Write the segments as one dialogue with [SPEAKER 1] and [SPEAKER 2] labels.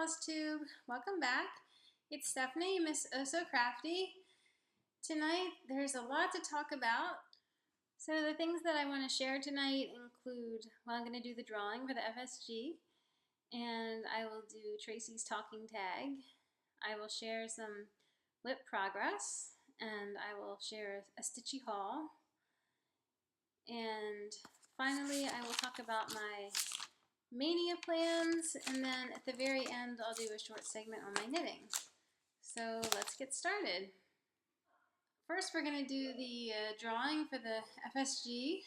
[SPEAKER 1] FlossTube. Welcome back. It's Stephanie, Miss Oh So Crafty. Tonight there's a lot to talk about. So the things that I want to share tonight include, well, I'm going to do the drawing for the FSG, and I will do Tracy's talking tag. I will share some lip progress, and I will share a stitchy haul. And finally, I will talk about my Maynia plans, and then at the very end I'll do a short segment on my knitting. So let's get started. First we're going to do the drawing for the FSG,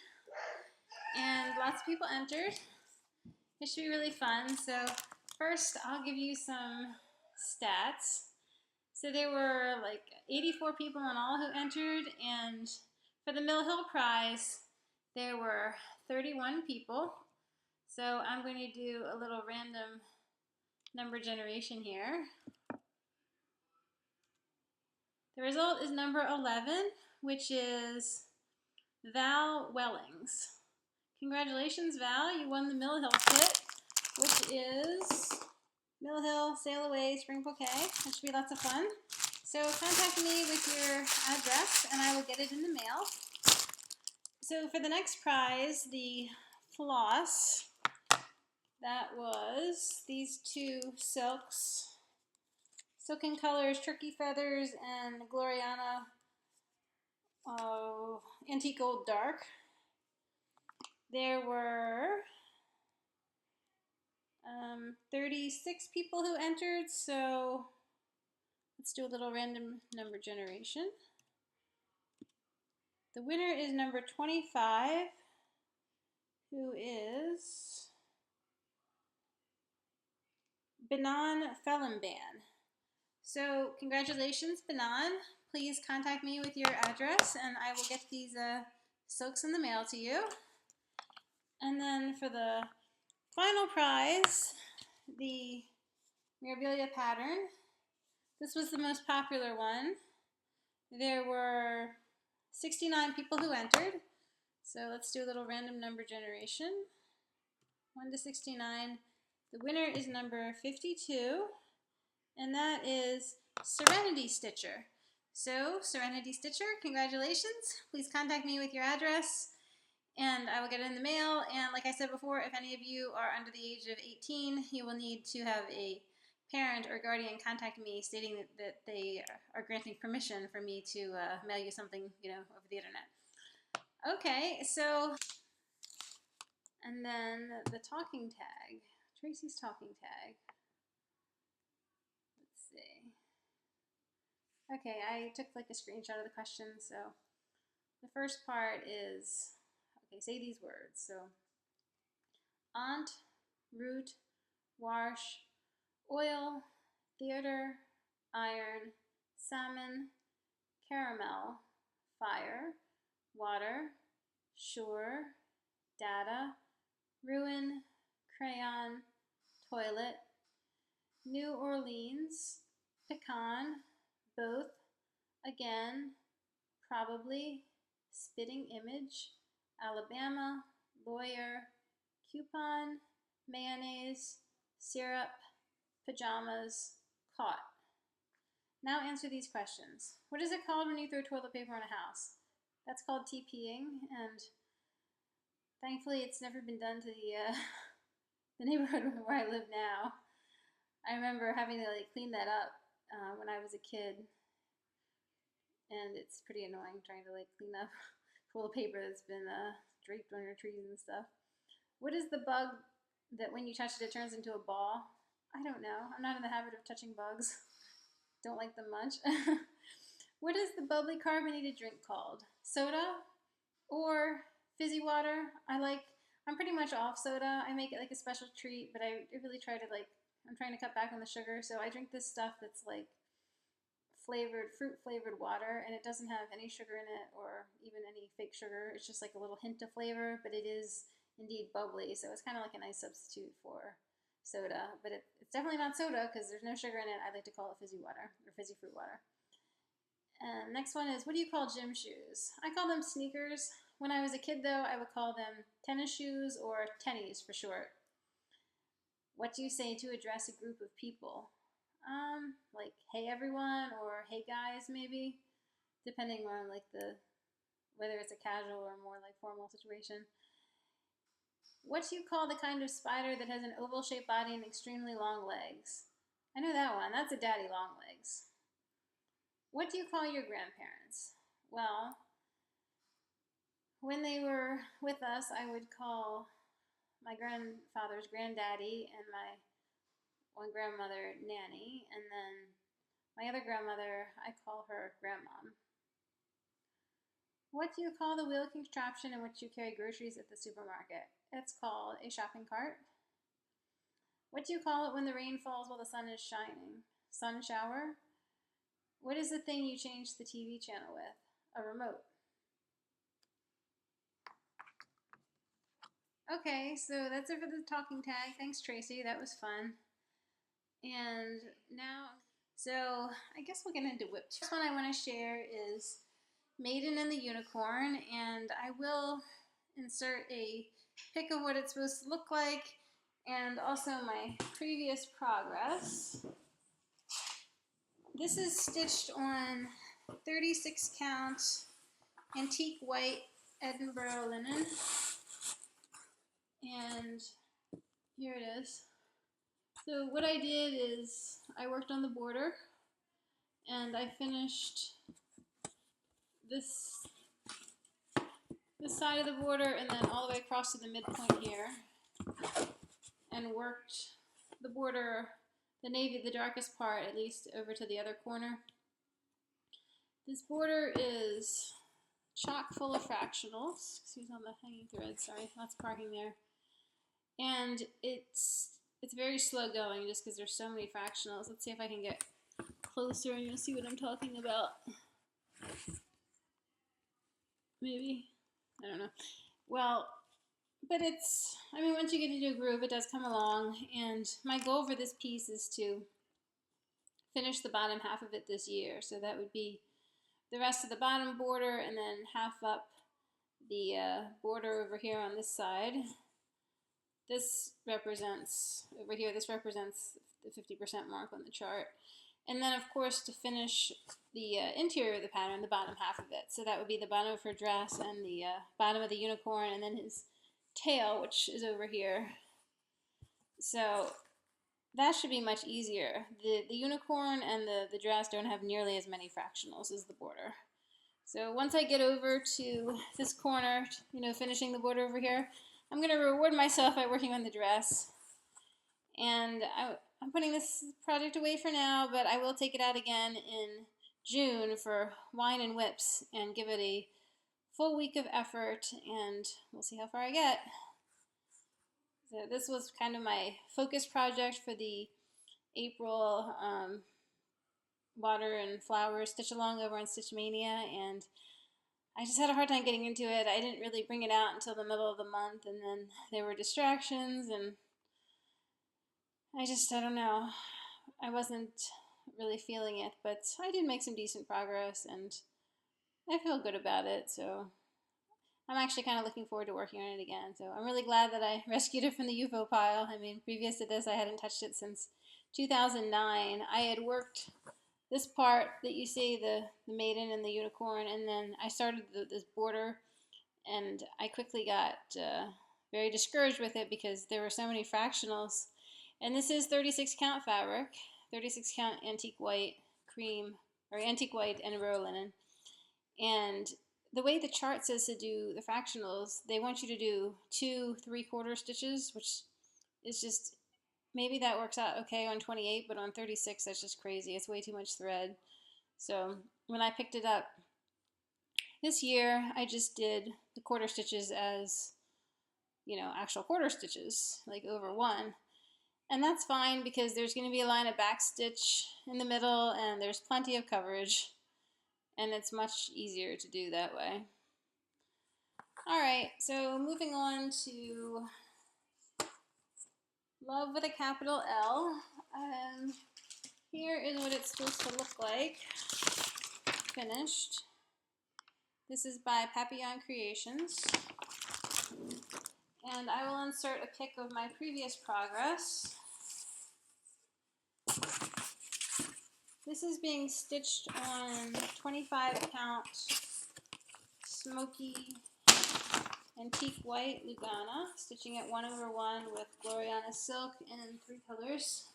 [SPEAKER 1] and lots of people entered. It should be really fun. So first I'll give you some stats. So there were like 84 people in all who entered, and for the Mill Hill prize there were 31 people. So I'm going to do a little random number generation here. The result is number 11, which is Val Wellings. Congratulations, Val. You won the Mill Hill kit, which is Mill Hill Sail Away Spring Bouquet. That should be lots of fun. So contact me with your address and I will get it in the mail. So for the next prize, the floss, that was these two silks, Silken Colors, Turkey Feathers, and Gloriana Antique Gold Dark. There were 36 people who entered, so let's do a little random number generation. The winner is number 25, who is Banan Felimban. So congratulations, Banan. Please contact me with your address and I will get these silks in the mail to you. And then for the final prize, the Vermillion pattern. This was the most popular one. There were 69 people who entered. So let's do a little random number generation. 1 to 69. The winner is number 52, and that is Serenity Stitcher. So, Serenity Stitcher, congratulations. Please contact me with your address, and I will get it in the mail. And like I said before, if any of you are under the age of 18, you will need to have a parent or guardian contact me stating that they are granting permission for me to mail you something, over the internet. Okay, so, and then the talking tag. Tracy's talking tag. Let's see. Okay, I took like a screenshot of the questions. So the first part is, okay, say these words. So aunt, root, wash, oil, theater, iron, salmon, caramel, fire, water, sure, data, ruin, crayon, toilet, New Orleans, pecan, both, again, probably, spitting image, Alabama, lawyer, coupon, mayonnaise, syrup, pajamas, caught. Now answer these questions. What is it called when you throw toilet paper on a house? That's called TPing, and thankfully it's never been done to the neighborhood where I live now. I remember having to clean that up when I was a kid, and it's pretty annoying trying to clean up toilet paper that's been draped on your trees and stuff. What is the bug that when you touch it, it turns into a ball? I don't know. I'm not in the habit of touching bugs. Don't like them much. What is the bubbly carbonated drink called? Soda or fizzy water? I'm pretty much off soda. I make it like a special treat, but I really try to I'm trying to cut back on the sugar, so I drink this stuff that's fruit flavored water, and it doesn't have any sugar in it or even any fake sugar. It's just like a little hint of flavor, but it is indeed bubbly, so it's kind of like a nice substitute for soda, but it's definitely not soda because there's no sugar in it. I like to call it fizzy water or fizzy fruit water. And next one is, what do you call gym shoes? I call them sneakers. When I was a kid, though, I would call them tennis shoes or tennies for short. What do you say to address a group of people? Like, hey everyone, or hey guys, maybe, depending on like whether it's a casual or more like formal situation. What do you call the kind of spider that has an oval-shaped body and extremely long legs? I know that one. That's a daddy long legs. What do you call your grandparents? Well, when they were with us, I would call my grandfather's granddaddy and my one grandmother Nanny, and then my other grandmother, I call her grandmom. What do you call the wheel contraption in which you carry groceries at the supermarket? It's called a shopping cart. What do you call it when the rain falls while the sun is shining? Sun shower. What is the thing you change the TV channel with? A remote. Okay, so that's it for the talking tag. Thanks, Tracy. That was fun. And now, so I guess we'll get into whips. The first one I want to share is Maiden and the Unicorn, and I will insert a pic of what it's supposed to look like and also my previous progress. This is stitched on 36 count antique white Edinburgh linen, and here it is. So what I did is I worked on the border and I finished this side of the border and then all the way across to the midpoint here, and worked the border, the navy, the darkest part at least, over to the other corner. This border is chock full of fractionals. Excuse me, on the hanging thread, sorry, lots of parking there. And it's very slow going just because there's so many fractionals. Let's see if I can get closer and you'll see what I'm talking about. Maybe, I don't know. Well, but it's, I mean, once you get into a groove, it does come along, and my goal for this piece is to finish the bottom half of it this year. So that would be the rest of the bottom border and then half up the border over here on this side. This represents, over here, this represents the 50% mark on the chart. And then, of course, to finish the interior of the pattern, the bottom half of it. So that would be the bottom of her dress and the bottom of the unicorn, and then his tail, which is over here. So that should be much easier. The unicorn and the dress don't have nearly as many fractionals as the border. So once I get over to this corner, you know, finishing the border over here, I'm going to reward myself by working on the dress. And I'm putting this project away for now, but I will take it out again in June for wine and whips and give it a full week of effort, and we'll see how far I get. So this was kind of my focus project for the April water and flower stitch along over on Stitch Mania, and I just had a hard time getting into it. I didn't really bring it out until the middle of the month, and then there were distractions, and I don't know. I wasn't really feeling it, but I did make some decent progress, and I feel good about it, so I'm actually kind of looking forward to working on it again. So I'm really glad that I rescued it from the UFO pile. I mean, previous to this, I hadn't touched it since 2009. I had worked this part that you see, the maiden and the unicorn, and then I started this border, and I quickly got very discouraged with it because there were so many fractionals. And this is 36 count fabric, 36 count antique white cream, or antique white Edinburgh linen. And the way the chart says to do the fractionals, they want you to do 2 3/4 stitches, which is just, maybe that works out okay on 28, but on 36, that's just crazy. It's way too much thread. So when I picked it up this year, I just did the quarter stitches as, you know, actual quarter stitches, like over 1. And that's fine because there's going to be a line of back stitch in the middle, and there's plenty of coverage, and it's much easier to do that way. Alright, so moving on to Love with a capital L. Here is what it's supposed to look like, finished. This is by Papillion Creations. And I will insert a pic of my previous progress. This is being stitched on 25 count smoky antique white Lugana, stitching at 1/1 with Gloriana silk in 3 colors.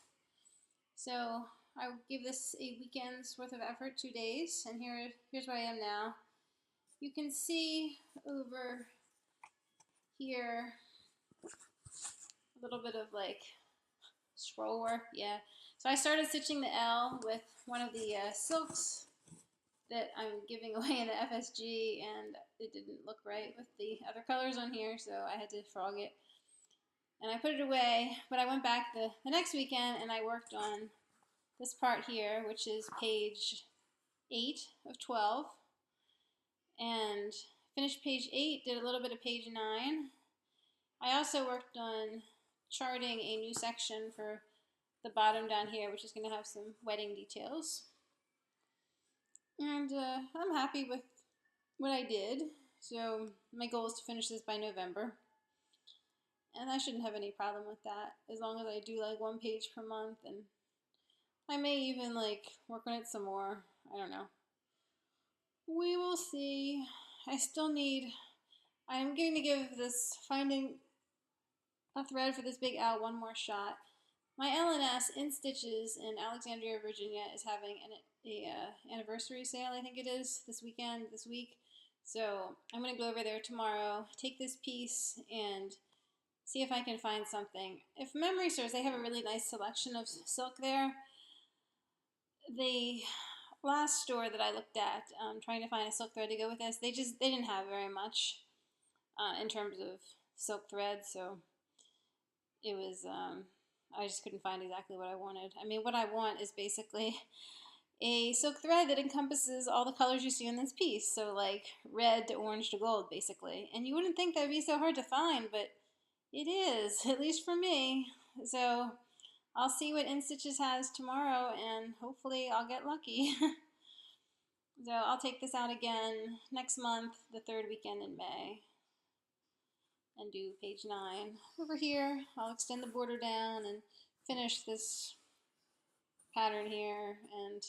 [SPEAKER 1] So I will give this a weekend's worth of effort, 2 days, and here's where I am now. You can see over here a little bit of like scroll work, yeah. So I started stitching the L with one of the silks that I'm giving away in the FSG, and it didn't look right with the other colors on here, so I had to frog it. And I put it away, but I went back the next weekend and I worked on this part here, which is page 8 of 12, and finished page 8, did a little bit of page 9. I also worked on charting a new section for the bottom down here, which is going to have some wedding details. And I'm happy with what I did. So my goal is to finish this by November. And I shouldn't have any problem with that, as long as I do like 1 page per month, and I may even like work on it some more. I don't know. We will see. I'm going to give this finding a thread for this big L one more shot. My L&S in Stitches in Alexandria, Virginia is having an anniversary sale, I think it is, this week. So I'm going to go over there tomorrow, take this piece, and see if I can find something. If memory serves, they have a really nice selection of silk there. The last store that I looked at, trying to find a silk thread to go with this, they didn't have very much in terms of silk thread, so it was, I just couldn't find exactly what I wanted. I mean, what I want is basically a silk thread that encompasses all the colors you see in this piece, so like red to orange to gold, basically. And you wouldn't think that would be so hard to find, but it is, at least for me. So I'll see what InStitches has tomorrow, and hopefully I'll get lucky. So I'll take this out again next month, the 3rd weekend in May, and do page 9. Over here, I'll extend the border down and finish this pattern here and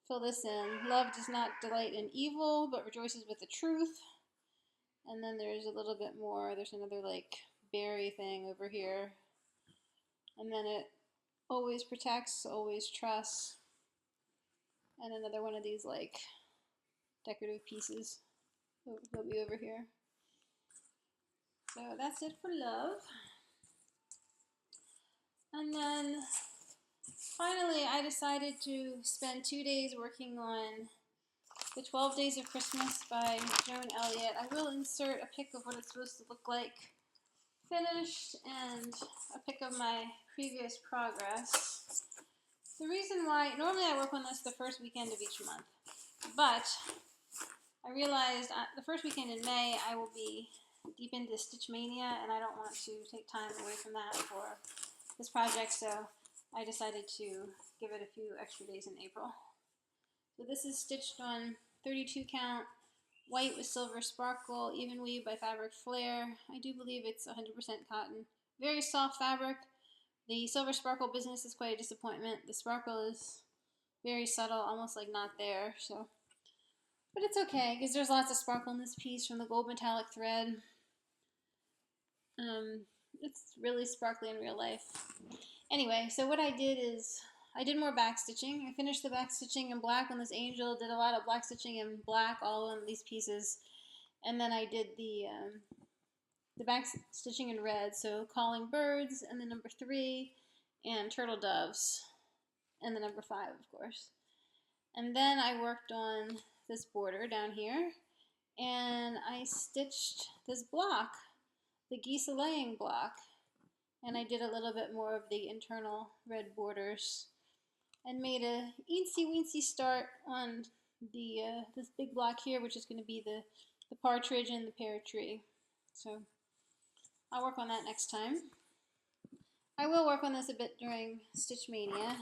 [SPEAKER 1] fill this in. Love does not delight in evil, but rejoices with the truth. And then there's a little bit more. There's another like berry thing over here. And then it always protects, always trusts. And another one of these like decorative pieces will be over here. So that's it for love. And then finally I decided to spend 2 days working on The 12 Days of Christmas by Joan Elliott. I will insert a pic of what it's supposed to look like finished and a pic of my previous progress. The reason why, normally I work on this the first weekend of each month, but I realized the first weekend in May I will be deep into Stitch Mania, and I don't want to take time away from that for this project, so I decided to give it a few extra days in April. So this is stitched on 32 count, white with silver sparkle, even weave by Fabric Flair. I do believe it's 100% cotton. Very soft fabric. The silver sparkle business is quite a disappointment. The sparkle is very subtle, almost like not there. So, but it's okay, because there's lots of sparkle in this piece from the gold metallic thread. It's really sparkly in real life. Anyway, so what I did is I did more back stitching. I finished the back stitching in black on this angel, did a lot of black stitching in black all on these pieces, and then I did the back stitching in red, so calling birds and the number 3 and turtle doves and the number 5, of course. And then I worked on this border down here, and I stitched this block, the geese laying block, and I did a little bit more of the internal red borders and made a eensy weensy start on the this big block here, which is going to be the partridge and the pear tree. So I'll work on that next time. I will work on this a bit during Stitch Mania,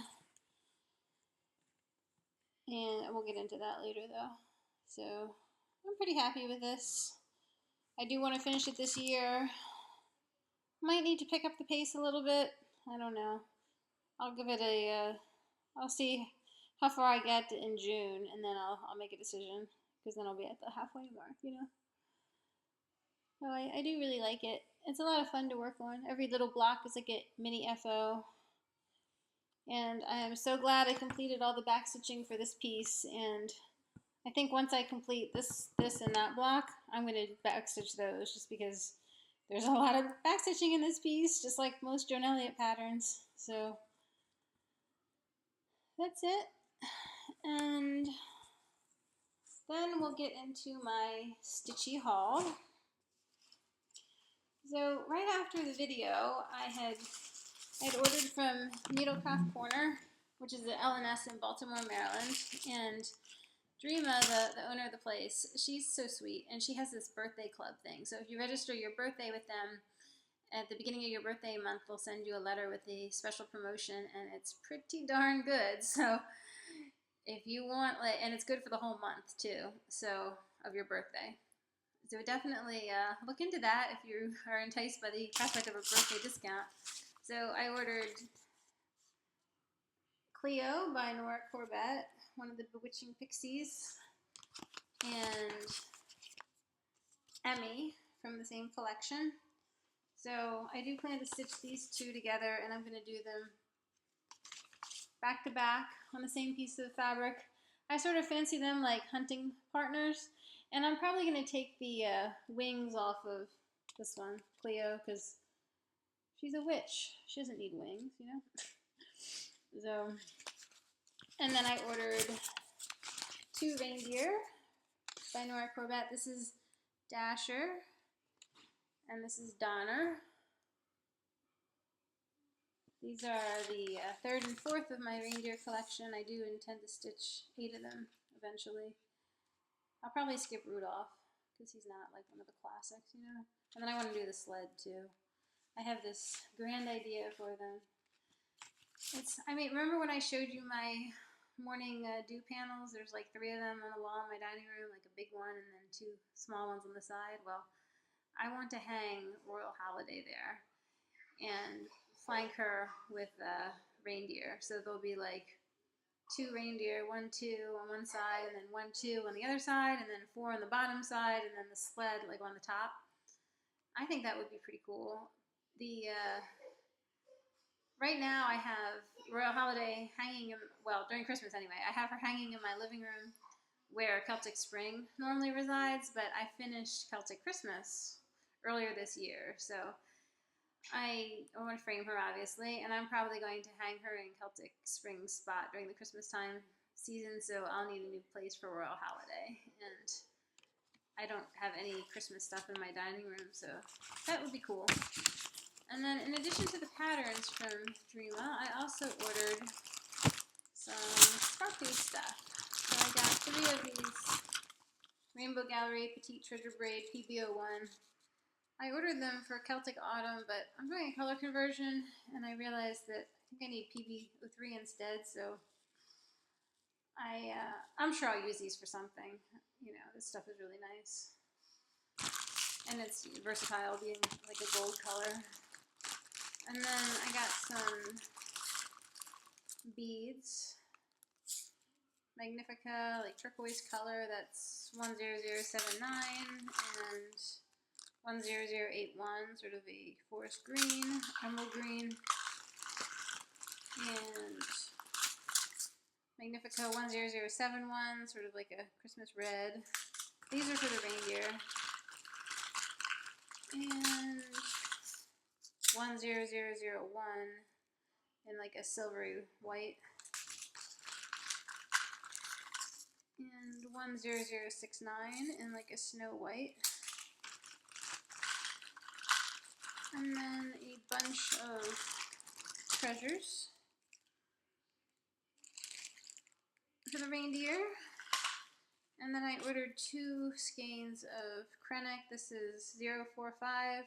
[SPEAKER 1] and we'll get into that later though. So I'm pretty happy with this. I do want to finish it this year. Might need to pick up the pace a little bit. I don't know. I'll give it a, I'll see how far I get in June, and then I'll make a decision, because then I'll be at the halfway mark, you know. So I do really like it. It's a lot of fun to work on. Every little block is like a mini FO. And I am so glad I completed all the back stitching for this piece. And I think once I complete this and that block, I'm going to back stitch those, just because there's a lot of back stitching in this piece, just like most Joan Elliott patterns. So that's it. And then we'll get into my stitchy haul. So right after the video, I'd ordered from Needlecraft Corner, which is at L&S in Baltimore, Maryland, and Dreama, the owner of the place, she's so sweet, and she has this birthday club thing. So if you register your birthday with them, at the beginning of your birthday month, they'll send you a letter with a special promotion, and it's pretty darn good. So if you want, and it's good for the whole month too, so of your birthday. So definitely look into that if you are enticed by the prospect of a birthday discount. So I ordered Cleo by Nora Corbett, one of the Bewitching Pixies, and Emmy from the same collection. So I do plan to stitch these two together, and I'm going to do them back to back on the same piece of fabric. I sort of fancy them like hunting partners, and I'm probably going to take the wings off of this one, Cleo, because she's a witch. She doesn't need wings, you know? So, and then I ordered two reindeer by Nora Corbett. This is Dasher, and this is Donner. These are the third and fourth of my reindeer collection. I do intend to stitch 8 of them eventually. I'll probably skip Rudolph, because he's not like one of the classics, you know? And then I want to do the sled too. I have this grand idea for them. Remember when I showed you my morning dew panels? There's like 3 of them on the wall in my dining room, like a big one and then 2 small ones on the side. Well, I want to hang Royal Holiday there and flank her with reindeer. So there'll be like 2 reindeer, 1, 2 on one side, and then 1, 2 on the other side, and then 4 on the bottom side, and then the sled like on the top. I think that would be pretty cool. Right now I have Royal Holiday hanging, during Christmas anyway, I have her hanging in my living room where Celtic Spring normally resides, but I finished Celtic Christmas earlier this year, so I want to frame her, obviously, and I'm probably going to hang her in Celtic Spring spot during the Christmas time season, so I'll need a new place for Royal Holiday, and I don't have any Christmas stuff in my dining room, so that would be cool. And then in addition to the patterns from Dreama, I also ordered some sparkly stuff. So I got 3 of these Rainbow Gallery Petite Treasure Braid PB01. I ordered them for Celtic Autumn, but I'm doing a color conversion, and I realized that I think I need PB03 instead, so I'm sure I'll use these for something. You know, this stuff is really nice. And it's versatile, being like a gold color. And then I got some beads. Magnifica, like turquoise color, that's 10079, and 10081, sort of a forest green, emerald green, and Magnifica 10071, sort of like a Christmas red. These are for the reindeer. And 10001 in like a silvery white. And 10069 in like a snow white. And then a bunch of treasures for the reindeer. And then I ordered 2 skeins of Krennic. This is 045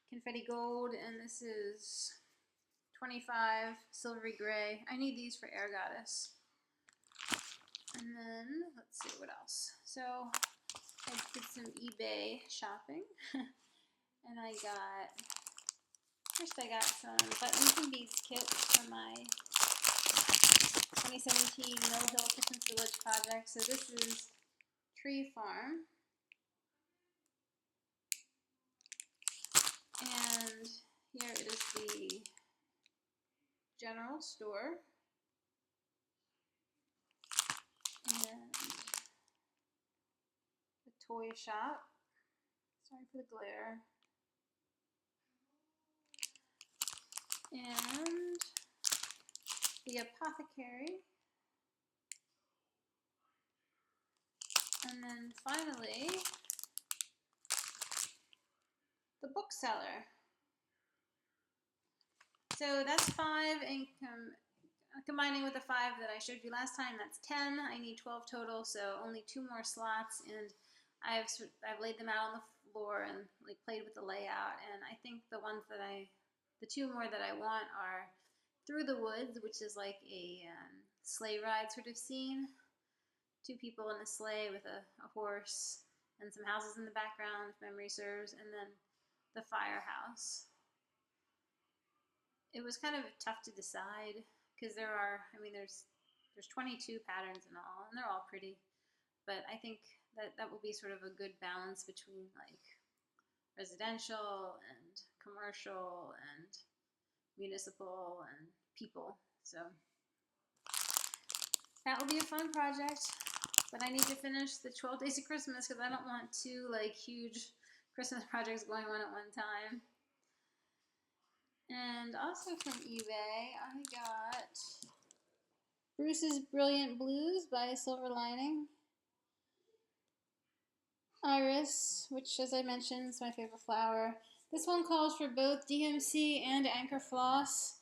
[SPEAKER 1] Confetti Gold, and this is 25 Silvery Gray. I need these for Air Goddess. And then, let's see what else. So, I did some eBay shopping. And I got some buttons and beads kits for my 2017 Mill Hill Christmas Village project. So this is Tree Farm. And here is the general store. And the toy shop. Sorry for the glare. And the apothecary. And then finally, the bookseller. So that's 5 income. Combining with the 5 that I showed you last time, that's 10. I need 12 total, so only 2 more slots, and I've laid them out on the floor and like played with the layout. And I think the 2 more that I want are Through the Woods, which is like a sleigh ride sort of scene. 2 people in a sleigh with a horse and some houses in the background, if memory serves, and then the firehouse. It was kind of tough to decide because there's 22 patterns in all, and they're all pretty, but I think that will be sort of a good balance between like residential and commercial and municipal and people. So that will be a fun project, but I need to finish the 12 Days of Christmas because I don't want 2 like huge Christmas projects going on at one time. And also from eBay, I got Bruce's Brilliant Blues by Silver Lining. Iris, which as I mentioned is my favorite flower. This one calls for both DMC and Anchor Floss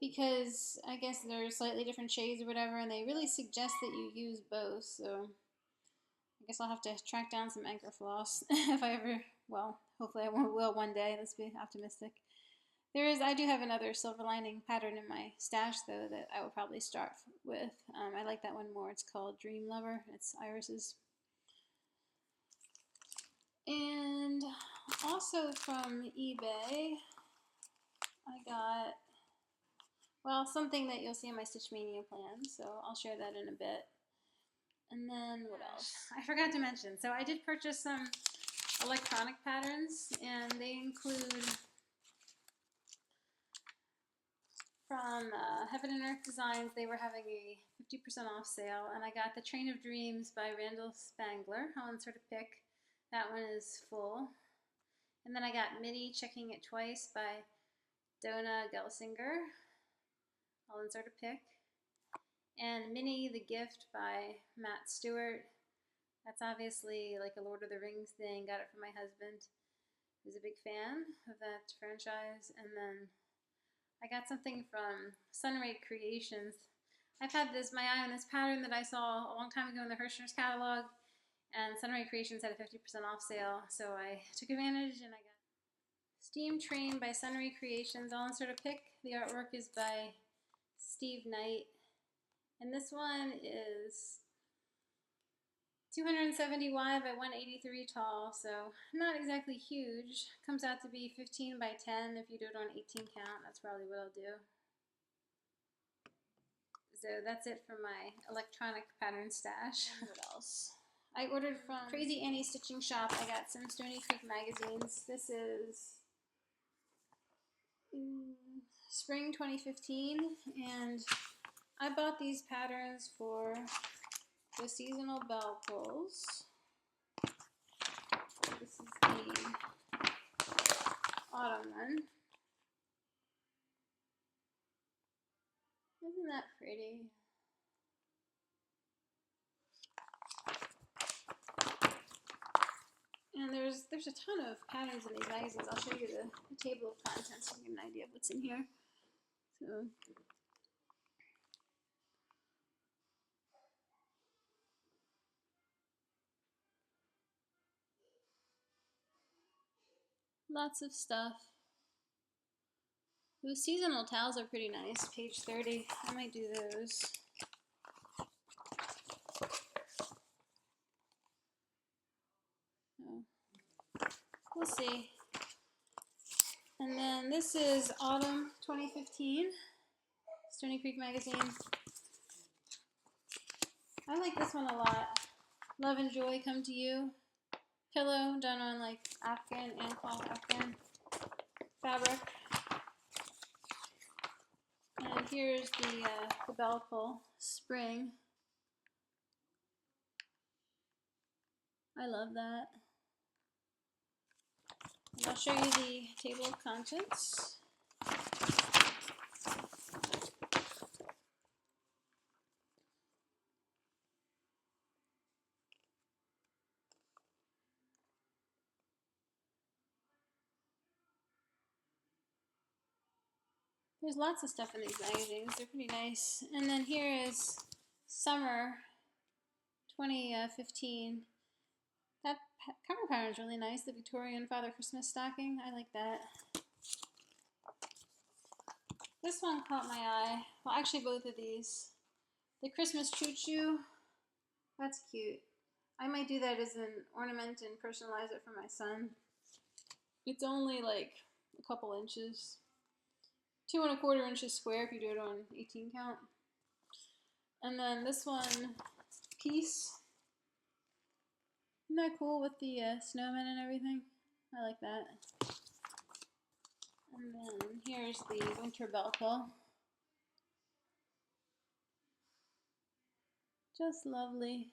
[SPEAKER 1] because I guess they're slightly different shades or whatever, and they really suggest that you use both, so I guess I'll have to track down some Anchor Floss if I ever, well, hopefully I will one day, let's be optimistic. I do have another Silver Lining pattern in my stash, though, that I will probably start with. I like that one more. It's called Dream Lover. It's Iris's. And also from eBay, I got, well, something that you'll see in my Stitch Mania plan, so I'll share that in a bit. And then what else? I forgot to mention. So I did purchase some electronic patterns, and they include from Heaven and Earth Designs. They were having a 50% off sale, and I got The Train of Dreams by Randall Spangler. I'll insert a pic. That one is full. And then I got Minnie Checking It Twice by Donna Gelsinger. I'll insert a pic. And Minnie the Gift by Matt Stewart. That's obviously like a Lord of the Rings thing. Got it from my husband, who's a big fan of that franchise. And then I got something from Sunray Creations. I've had my eye on this pattern that I saw a long time ago in the Hirschner's catalog, and Sunray Creations had a 50% off sale, so I took advantage and I got Steam Train by Sunray Creations. I'll insert a pic. The artwork is by Steve Knight, and this one is 270 wide by 183 tall, so not exactly huge. Comes out to be 15 by 10. If you do it on 18 count, that's probably what I'll do. So that's it for my electronic pattern stash. What else? I ordered from Crazy Annie Stitching Shop. I got some Stony Creek magazines. This is spring 2015, and I bought these patterns for the seasonal bell pulls. This is the autumn one. Isn't that pretty? And there's a ton of patterns in these magazines. I'll show you the table of contents so you get an idea of what's in here. So lots of stuff. Those seasonal towels are pretty nice. Page 30. I might do those. So, we'll see. And then this is Autumn 2015, Stony Creek magazine. I like this one a lot. Love and joy come to you. Pillow done on like Afghan and cloth Afghan fabric. And here's the bell pull spring. I love that. And I'll show you the table of contents. There's lots of stuff in these magazines. They're pretty nice. And then here is summer 2015. That cover pattern is really nice. The Victorian Father Christmas stocking. I like that. This one caught my eye. Well, actually both of these. The Christmas Choo Choo. That's cute. I might do that as an ornament and personalize it for my son. It's only like a couple inches. 2 1/4 inches square if you do it on 18 count. And then this one, Peace. Isn't that cool with the snowmen and everything? I like that. And then here's the winter bell pull. Just lovely.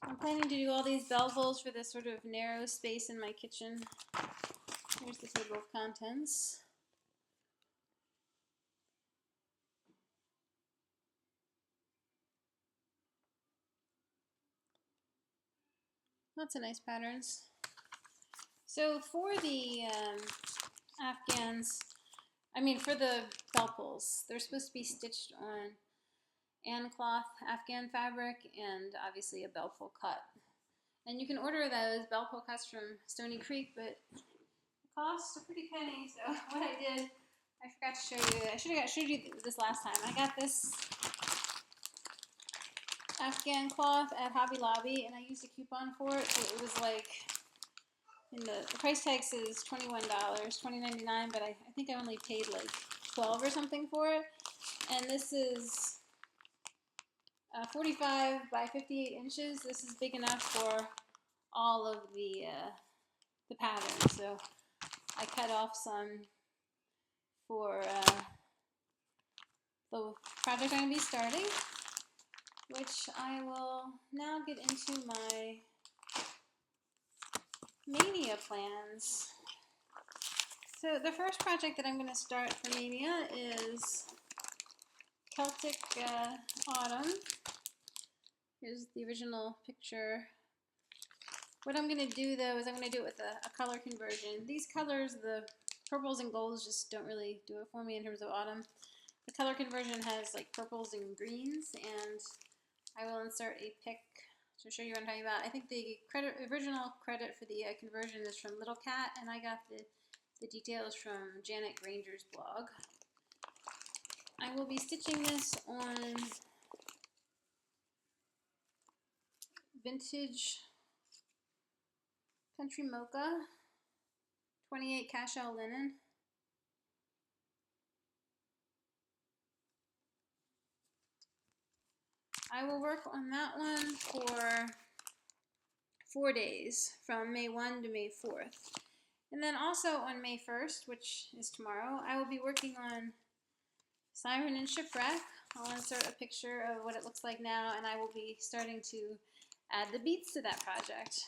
[SPEAKER 1] I'm planning to do all these bell pulls for this sort of narrow space in my kitchen. Here's the table of contents. Lots of nice patterns. So for the Afghans, for the bell pulls, they're supposed to be stitched on and cloth Afghan fabric and obviously a bell pull cut. And you can order those bell pull cuts from Stony Creek, but the costs are pretty penny. So what I did, I forgot to show you. I should have showed you this last time. I got this Afghan cloth at Hobby Lobby, and I used a coupon for it, so it was like, the price tag says $21, $20.99, but I think I only paid like $12 or something for it. And this is 45 by 58 inches. This is big enough for all of the patterns. So I cut off some for the project I'm going to be starting, which I will now get into my Maynia plans. So the first project that I'm going to start for Maynia is Celtic Autumn. Here's the original picture. What I'm going to do though is I'm going to do it with a color conversion. These colors, the purples and golds, just don't really do it for me in terms of autumn. The color conversion has like purples and greens, and I will insert a pic to show you what I'm talking about. I think the original credit for the conversion is from Little Cat, and I got the details from Janet Granger's blog. I will be stitching this on vintage Country Mocha 28 cashel linen. I will work on that one for 4 days, from May 1 to May 4th. And then also on May 1st, which is tomorrow, I will be working on Siren and Shipwreck. I'll insert a picture of what it looks like now, and I will be starting to add the beats to that project.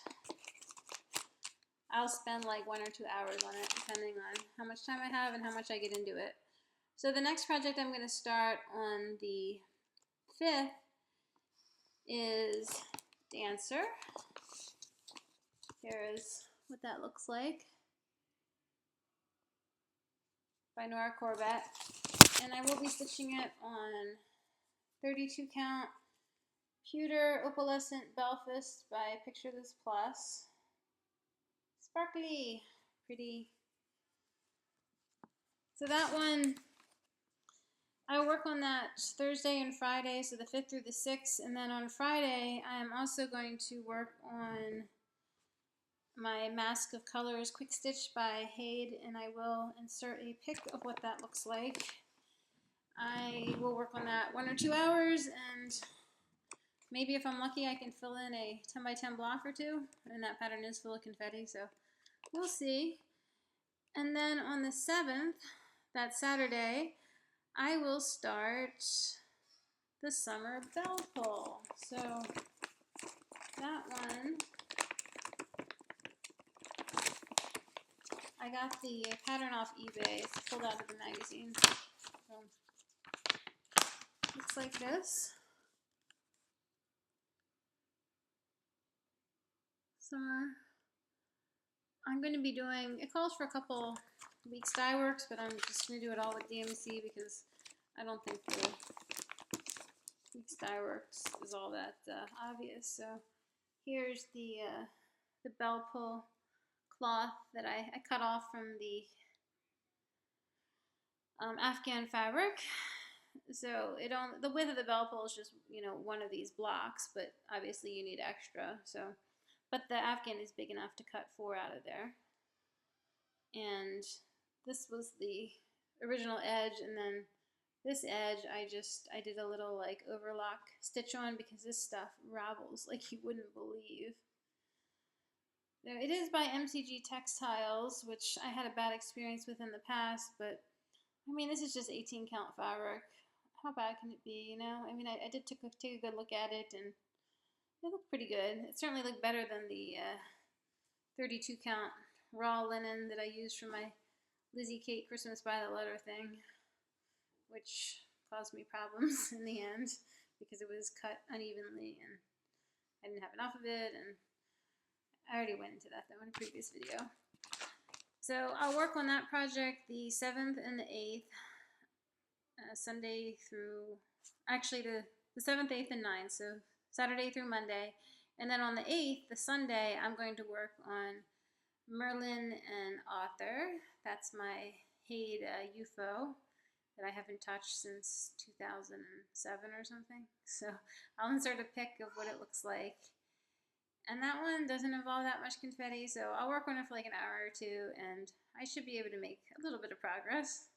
[SPEAKER 1] I'll spend like 1 or 2 hours on it, depending on how much time I have and how much I get into it. So the next project I'm going to start on the 5th is Dancer. Here is what that looks like by Nora Corbett. And I will be stitching it on 32 count pewter opalescent Belfast by Picture This Plus. Sparkly, pretty. So that one, I work on that Thursday and Friday, so the 5th through the 6th, and then on Friday I am also going to work on my Mask of Colors quick stitch by Hayde, and I will insert a pic of what that looks like. I will work on that 1 or 2 hours, and maybe if I'm lucky I can fill in a 10 by 10 block or two, and that pattern is full of confetti, so we'll see. And then on the 7th, that Saturday, I will start the summer bell pull. So that one, I got the pattern off eBay. It's pulled out of the magazine. So, looks like this. Summer. I'm going to be doing, it calls for a couple weeks dye works, but I'm just going to do it all with DMC because I don't think the weeks dye works is all that obvious. So here's the bell pull cloth that I cut off from the Afghan fabric. So the width of the bell pull is just, you know, one of these blocks, but obviously you need extra. So, but the Afghan is big enough to cut 4 out of there. And this was the original edge, and then this edge I did a little like overlock stitch on because this stuff ravels like you wouldn't believe. Now, it is by MCG Textiles, which I had a bad experience with in the past, but I mean, this is just 18 count fabric. How bad can it be, you know? I mean, I did take a good look at it, and it looked pretty good. It certainly looked better than the 32 count raw linen that I used for my Lizzie Kate Christmas by the Letter thing, which caused me problems in the end because it was cut unevenly and I didn't have enough of it, and I already went into that though in a previous video. So I'll work on that project the 7th and the 8th, Sunday through, actually the 7th, 8th, and 9th, so Saturday through Monday. And then on the 8th, the Sunday, I'm going to work on Merlin and Author. That's my Haid UFO that I haven't touched since 2007 or something. So I'll insert a pic of what it looks like. And that one doesn't involve that much confetti, so I'll work on it for like an hour or two, and I should be able to make a little bit of progress.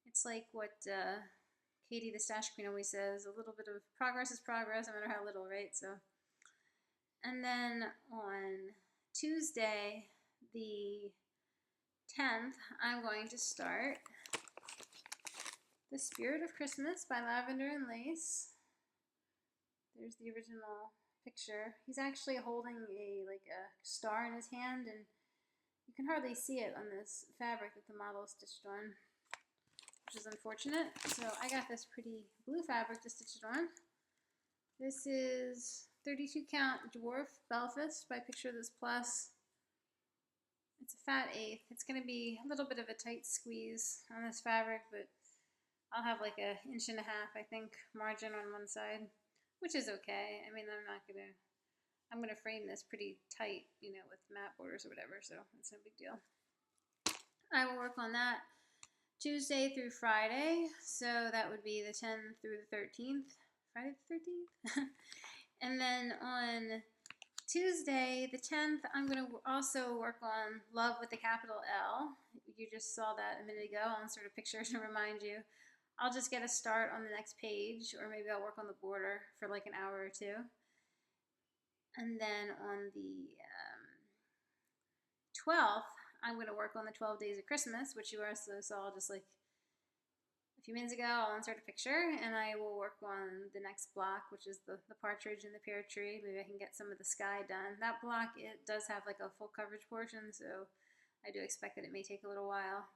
[SPEAKER 1] It's like what Katie the Stash Queen always says, a little bit of progress is progress, no matter how little, right? So, and then on Tuesday, the 10th, I'm going to start The Spirit of Christmas by Lavender and Lace. There's the original picture. He's actually holding a star in his hand, and you can hardly see it on this fabric that the model stitched on, which is unfortunate. So I got this pretty blue fabric to stitch it on. This is 32 count Dwarf Belfast by Picture This Plus. It's a fat 1/8. It's going to be a little bit of a tight squeeze on this fabric, but I'll have like 1.5 inches, I think, margin on one side, which is okay. I mean, I'm gonna frame this pretty tight, you know, with mat borders or whatever, so it's no big deal. I will work on that Tuesday through Friday, so that would be the 10th through the 13th. Friday the 13th? And then on Tuesday, the 10th, I'm going to also work on Love with a capital L. You just saw that a minute ago. I'll insert a picture to remind you. I'll just get a start on the next page, or maybe I'll work on the border for like an hour or two. And then on the 12th, I'm going to work on the 12 Days of Christmas, which you also saw just like a few minutes ago. I'll insert a picture, and I will work on the next block, which is the partridge and the pear tree. Maybe I can get some of the sky done. That block, it does have like a full coverage portion, so I do expect that it may take a little while.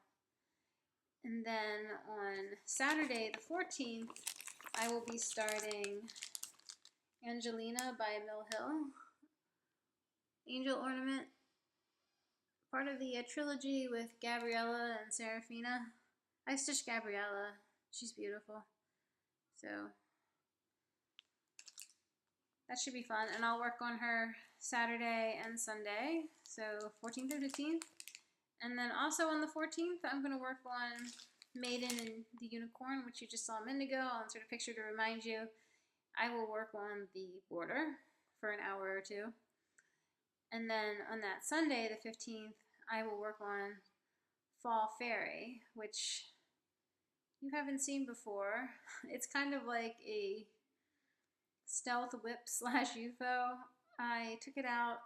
[SPEAKER 1] And then on Saturday the 14th, I will be starting Angelina by Mill Hill. Angel ornament, part of the trilogy with Gabriella and Serafina. I stitched Gabriella. She's beautiful. So that should be fun. And I'll work on her Saturday and Sunday, so 14th and 15th. And then also on the 14th, I'm going to work on Maiden and the Unicorn, which you just saw a minute ago. I'll insert a picture to remind you. I will work on the border for an hour or two. And then on that Sunday, the 15th, I will work on Fall Fairy, which you haven't seen before. It's kind of like a stealth whip slash UFO. I took it out.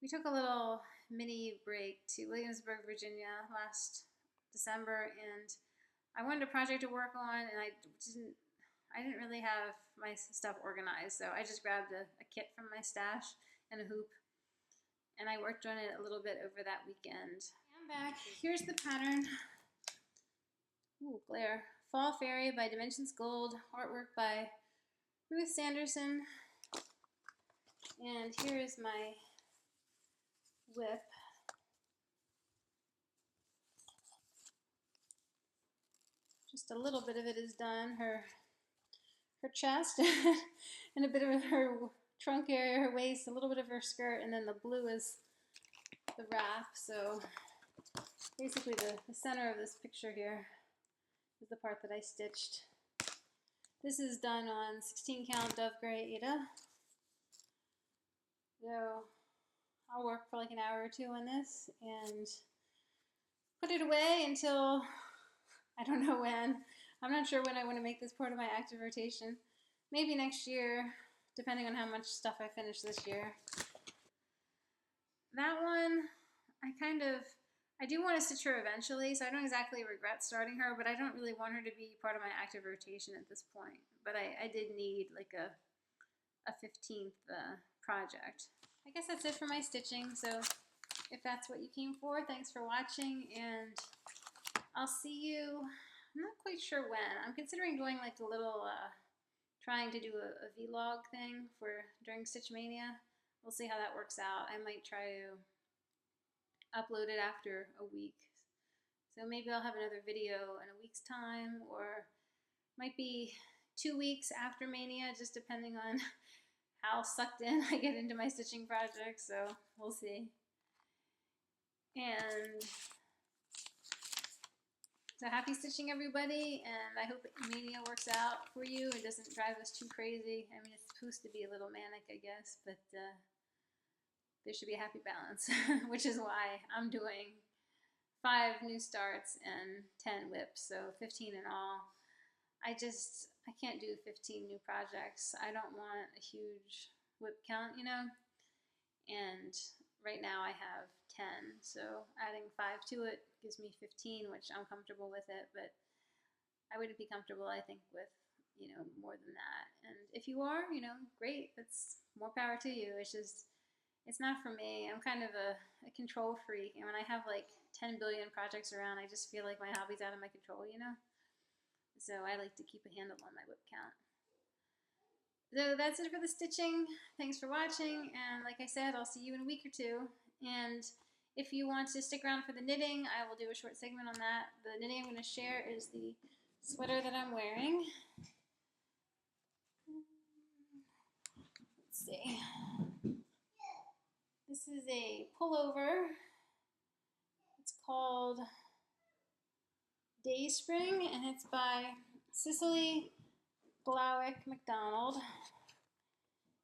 [SPEAKER 1] We took a little mini break to Williamsburg, Virginia last December, and I wanted a project to work on, and I didn't really have my stuff organized, so I just grabbed a kit from my stash and a hoop, and I worked on it a little bit over that weekend. I'm back. Here's the pattern. Ooh, glare. Fall Fairy by Dimensions Gold, artwork by Ruth Sanderson. And here is my whip. Just a little bit of it is done. Her chest and a bit of her trunk area, her waist, a little bit of her skirt, and then the blue is the wrap. So basically the center of this picture here is the part that I stitched. This is done on 16 count Dove Gray Aida. So I'll work for like an hour or two on this and put it away until I don't know when. I'm not sure when I want to make this part of my active rotation. Maybe next year, depending on how much stuff I finish this year. That one, I do want to stitch her eventually, so I don't exactly regret starting her, but I don't really want her to be part of my active rotation at this point. But I did need like a 15th project. I guess that's it for my stitching, so if that's what you came for, thanks for watching, and I'll see you, I'm not quite sure when. I'm considering doing like a little, trying to do a vlog thing during Stitch Mania. We'll see how that works out. I might try to upload it after a week. So maybe I'll have another video in a week's time, or might be 2 weeks after Mania, just depending on how sucked in I get into my stitching project, so we'll see. And so happy stitching, everybody, and I hope Mania works out for you. It doesn't drive us too crazy. I mean, it's supposed to be a little manic, I guess, but there should be a happy balance, which is why I'm doing 5 new starts and 10 whips, so 15 in all. I can't do 15 new projects. I don't want a huge whip count, you know, and right now I have 10, so adding 5 to it gives me 15, which I'm comfortable with it, but I wouldn't be comfortable, I think, with, you know, more than that. And if you are, you know, great, that's more power to you. It's just, it's not for me. I'm kind of a control freak, and when I have like 10 billion projects around, I just feel like my hobby's out of my control, you know? So I like to keep a handle on my whip count. So that's it for the stitching. Thanks for watching, and like I said, I'll see you in a week or two. And if you want to stick around for the knitting, I will do a short segment on that. The knitting I'm going to share is the sweater that I'm wearing. Let's see. This is a pullover. It's called Dayspring, and it's by Cicely Blowick McDonald.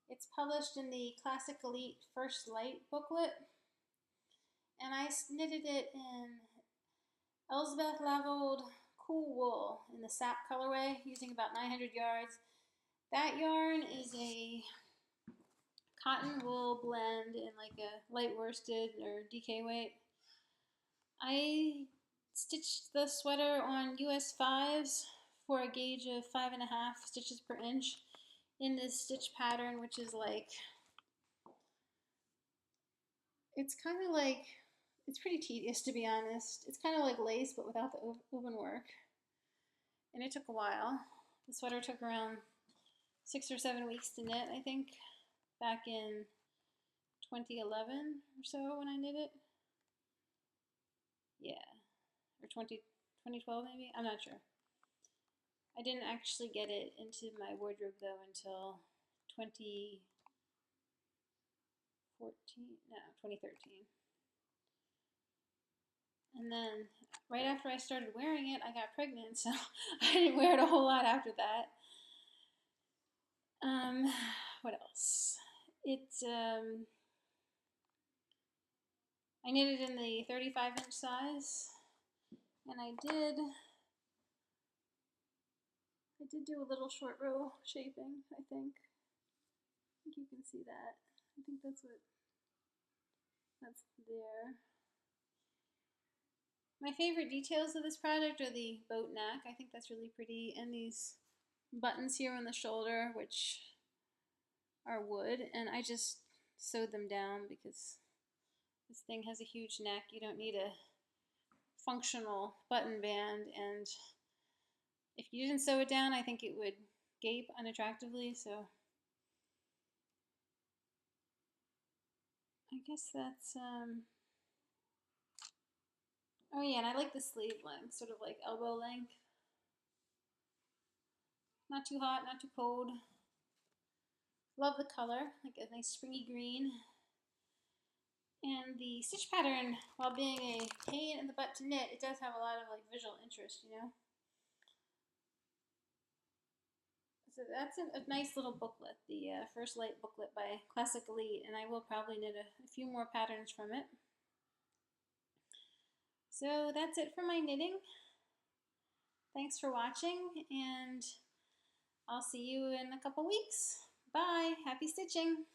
[SPEAKER 1] It's published in the Classic Elite First Light booklet, and I knitted it in Elizabeth Lavold Cool Wool in the sap colorway using about 900 yards. That yarn is a cotton wool blend in like a light worsted or DK weight. I stitched the sweater on US 5s for a gauge of 5.5 stitches per inch in this stitch pattern, which is like, it's kind of like, it's pretty tedious, to be honest. It's kind of like lace, but without the woven work. And it took a while. The sweater took around 6 or 7 weeks to knit, I think, back in 2011 or so when I knit it. Yeah, or 2012 maybe? I'm not sure. I didn't actually get it into my wardrobe though until 2013. And then right after I started wearing it, I got pregnant, so I didn't wear it a whole lot after that. What else? I knitted in the 35-inch size, and I did I did do a little short row shaping, I think. I think you can see that. I think that's there. My favorite details of this project are the boat neck. I think that's really pretty, and these buttons here on the shoulder, which are wood, and I just sewed them down because this thing has a huge neck. You don't need a functional button band, and if you didn't sew it down, I think it would gape unattractively, so I guess that's, oh yeah, and I like the sleeve length, sort of like elbow length. Not too hot, not too cold. Love the color, like a nice springy green. And the stitch pattern, while being a pain in the butt to knit, it does have a lot of like visual interest, you know? So that's a nice little booklet, the First Light booklet by Classic Elite, and I will probably knit a few more patterns from it. So that's it for my knitting. Thanks for watching, and I'll see you in a couple weeks. Bye! Happy stitching!